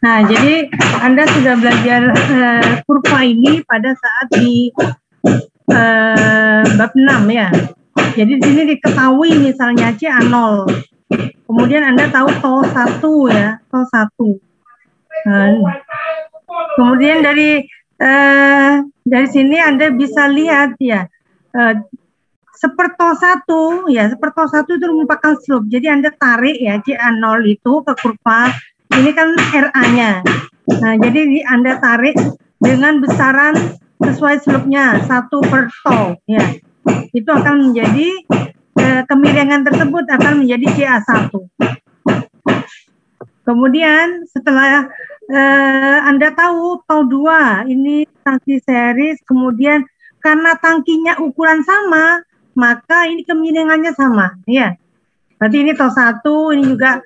Nah, jadi Anda sudah belajar kurva ini pada saat di bab 6 ya. Jadi di sini diketahui misalnya CA0. Kemudian Anda tahu tau 1 ya, tau 1. Kemudian dari sini Anda bisa lihat ya, seperto 1 ya, seperto 1 itu merupakan slope. Jadi Anda tarik ya CA0 itu ke kurva, ini kan RA-nya. Nah, jadi Anda tarik dengan besaran sesuai slope-nya 1/tau ya. Itu akan menjadi kemiringan tersebut akan menjadi CA1. Kemudian setelah Anda tahu tau 2 ini tangki series, kemudian karena tangkinya ukuran sama, maka ini kemiringannya sama ya. Berarti ini tau 1, ini juga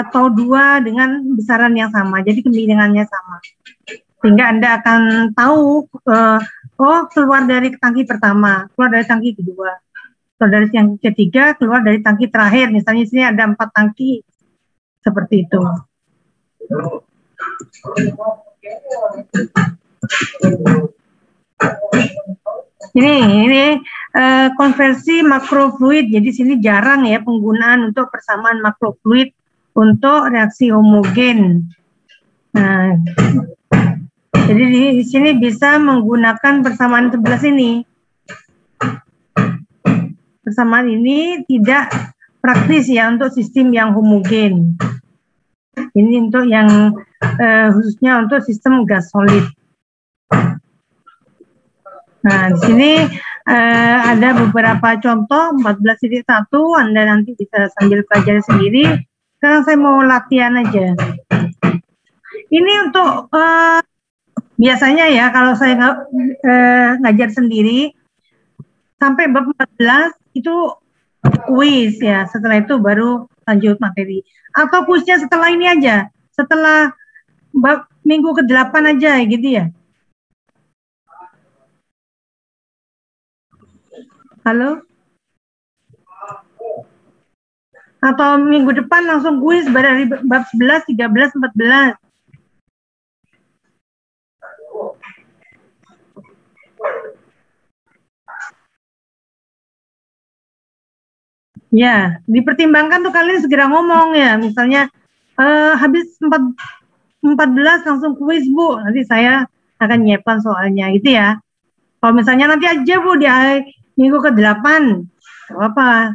tau 2 dengan besaran yang sama, jadi kemiringannya sama. Sehingga Anda akan tahu oh, keluar dari tangki pertama, keluar dari tangki kedua, keluar dari tangki ketiga, keluar dari tangki terakhir. Misalnya di sini ada 4 tangki. Seperti itu. Ini konversi makrofluid. Jadi sini jarang ya penggunaan untuk persamaan makrofluid untuk reaksi homogen. Nah, jadi di sini bisa menggunakan persamaan sebelah sini. Persamaan ini tidak praktis ya untuk sistem yang homogen. Ini untuk yang khususnya untuk sistem gas solid. Nah, di sini ada beberapa contoh 14.1, Anda nanti bisa sambil pelajari sendiri. Sekarang saya mau latihan aja. Ini untuk biasanya ya kalau saya ngajar sendiri sampai bab 14 itu kuis ya. Setelah itu baru lanjut materi. Atau kuisnya setelah ini aja. Setelah bab minggu ke-8 aja gitu ya. Halo? Atau minggu depan langsung kuis dari bab 11, 13, 14. Ya, dipertimbangkan tuh kalian segera ngomong ya. Misalnya habis 14 langsung kuis Bu. Nanti saya akan nyiapkan soalnya gitu ya. Kalau misalnya nanti aja Bu di minggu ke-8, apa?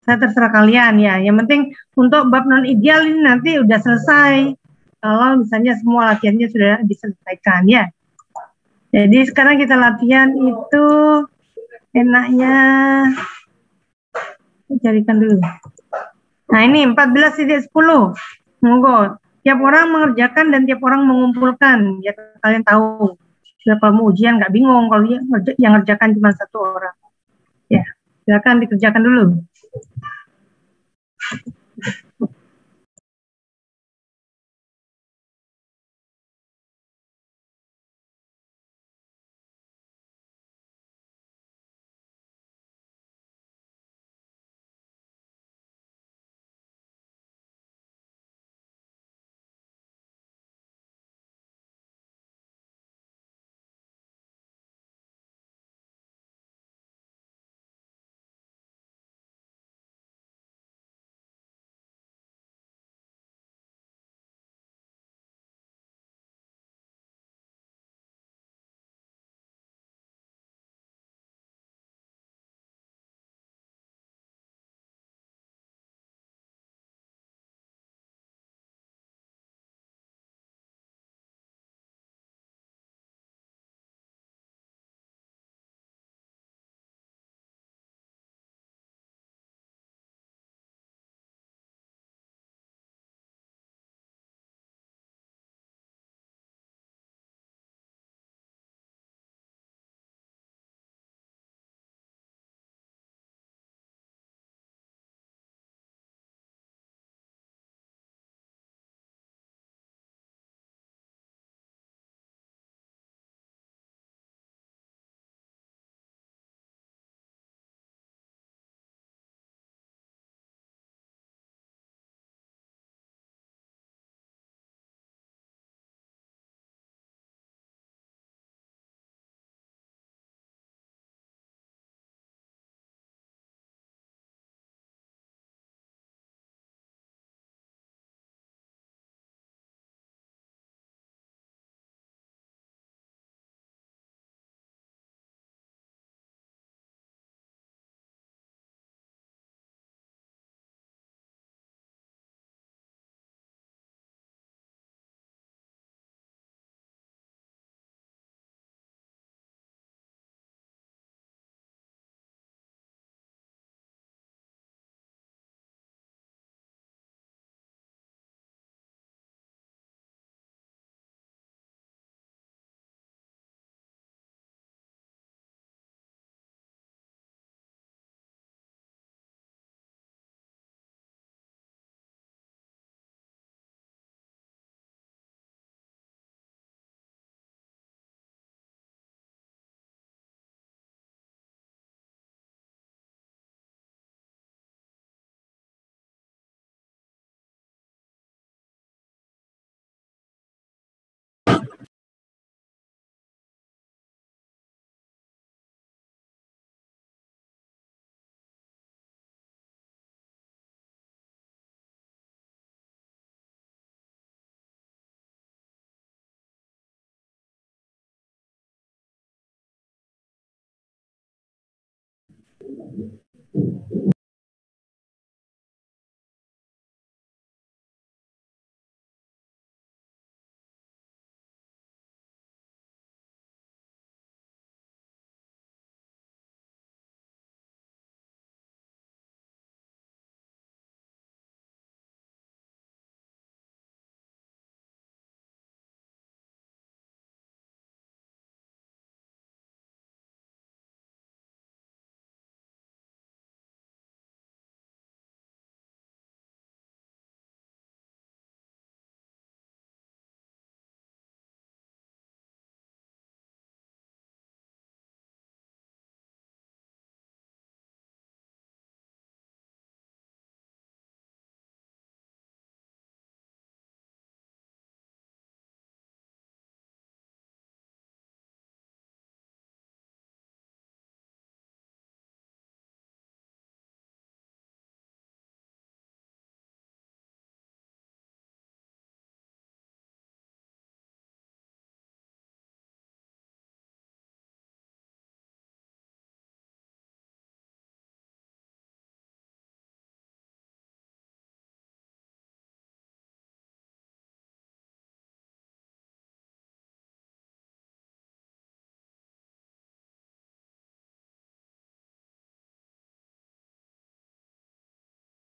Saya terserah kalian ya. Yang penting untuk bab non ideal ini nanti udah selesai. Kalau misalnya semua latihannya sudah diselesaikan ya. Jadi sekarang kita latihan itu enaknya carikan dulu. Nah ini 14.10. Monggo. Tiap orang mengerjakan dan tiap orang mengumpulkan. Ya kalian tahu. Kalau mau ujian nggak bingung kalau yang ngerjakan cuma satu orang. Ya, silakan dikerjakan dulu.